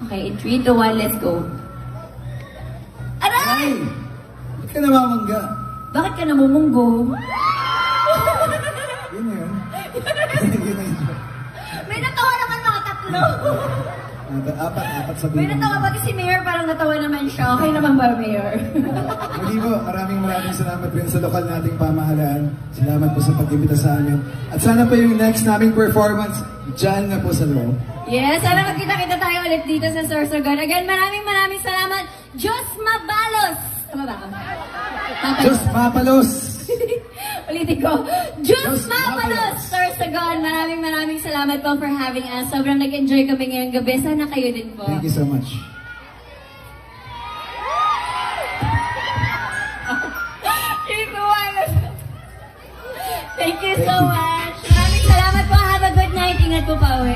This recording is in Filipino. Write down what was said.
Okay, in 3, 2, 1, let's go. Aray! Ay! Ba't ka namamangga? Bakit ka namumunggo? Yun na yun. Yun na yun. May natawa naman mga tatlo. Apat sabihin. May natawa pati si Mayor, parang natawa naman siya. Okay naman ba, Mayor? Muli po, maraming salamat rin sa lokal nating pamahalaan. Salamat po sa pag-imbita sa amin. At sana po yung next naming performance, dyan na po sa loob. Yes, sana magkita-kita tayo ulit dito sa Sorsogon. Again, maraming salamat. Diyos Mabalos! Tama ba? Diyos Mapalos! Ulitin ko. Diyos Diyos Mapalos! Mapalos! Sorsogon, maraming salamat po for having us. Sobrang nag-enjoy kami ngayong gabi. Sana kayo din po. Thank you so much. Thank you so much. Maraming salamat po. Have a good night. Ingat po pa uwi.